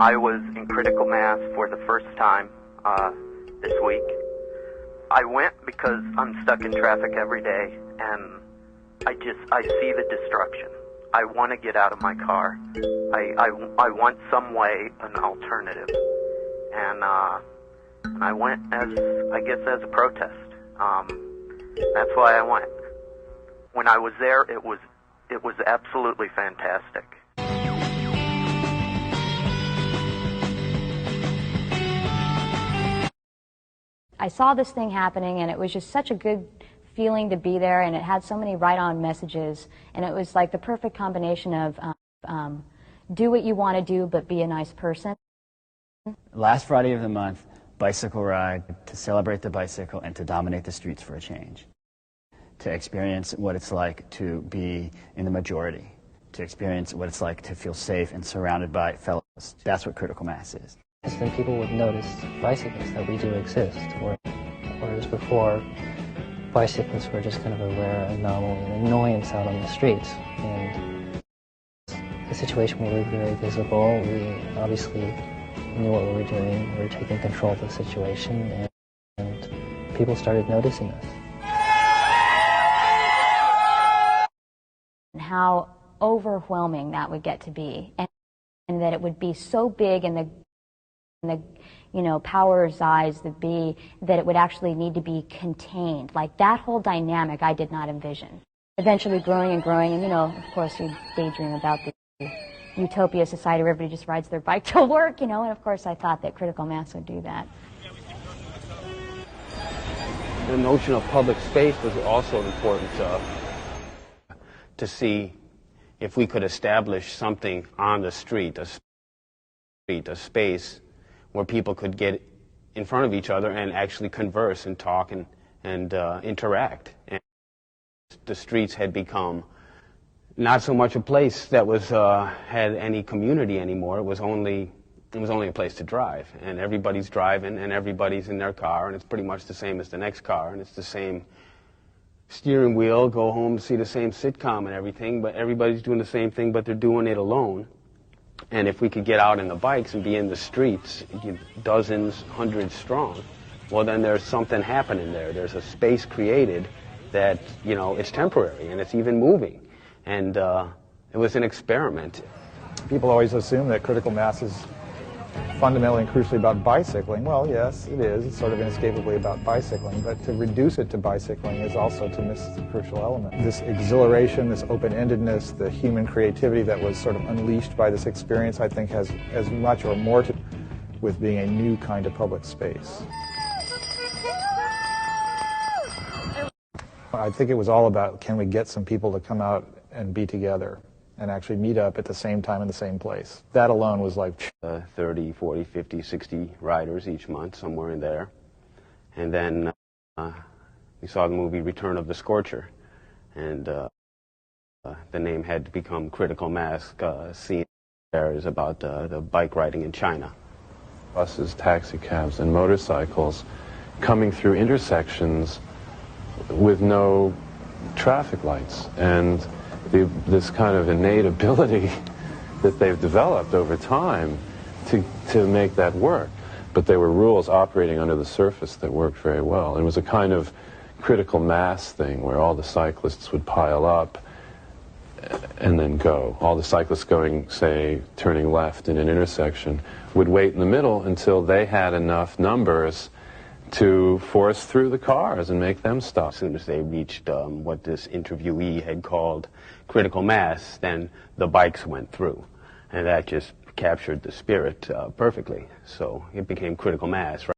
I was in critical mass for the first time this week. I went because I'm stuck in traffic every day, and I see the destruction. I want to get out of my car. I want some way, an alternative. And I went as a protest. That's why I went. When I was there, it was absolutely fantastic. I saw this thing happening, and it was just such a good feeling to be there, and it had so many right-on messages, and it was like the perfect combination of do what you want to do, but be a nice person. Last Friday of the month, bicycle ride to celebrate the bicycle and to dominate the streets for a change. To experience what it's like to be in the majority. To experience what it's like to feel safe and surrounded by fellows. That's what critical mass is. Then people would notice bicyclists, that we do exist, whereas before bicyclists were just kind of a rare anomaly, an annoyance out on the streets. And the situation, we were very visible. We obviously knew what we were doing. We were taking control of the situation, and people started noticing us. And how overwhelming that would get to be, and that it would be so big in the power size that it would actually need to be contained. Like that whole dynamic I did not envision. Eventually growing and growing, and of course you daydream about the utopia society where everybody just rides their bike to work, and of course I thought that critical mass would do that. The notion of public space was also important to see if we could establish something on the street, a space where people could get in front of each other and actually converse and talk and interact. And the streets had become not so much a place that was had any community anymore. It was only a place to drive, and everybody's driving and everybody's in their car, and it's pretty much the same as the next car, and it's the same steering wheel, go home, see the same sitcom and everything, but everybody's doing the same thing, but they're doing it alone. And if we could get out on the bikes and be in the streets, dozens, hundreds strong, well then there's something happening there. There's a space created that, it's temporary and it's even moving. And it was an experiment. People always assume that critical mass is fundamentally and crucially about bicycling. Well, yes, it is. It's sort of inescapably about bicycling, but to reduce it to bicycling is also to miss the crucial element. This exhilaration, this open-endedness, the human creativity that was sort of unleashed by this experience, I think has as much or more to do with being a new kind of public space. I think it was all about, can we get some people to come out and be together and actually meet up at the same time in the same place. That alone was like 30, 40, 50, 60 riders each month, somewhere in there. And then we saw the movie Return of the Scorcher, and the name had to become Critical Mass. Scene there is about the bike riding in China. Buses, taxi cabs, and motorcycles coming through intersections with no traffic lights, and this kind of innate ability that they've developed over time to make that work. But there were rules operating under the surface that worked very well. It was a kind of critical mass thing where all the cyclists would pile up and then go. All the cyclists going, say, turning left in an intersection would wait in the middle until they had enough numbers to force through the cars and make them stop. As soon as they reached what this interviewee had called critical mass, then the bikes went through. And that just captured the spirit perfectly. So it became critical mass. Right?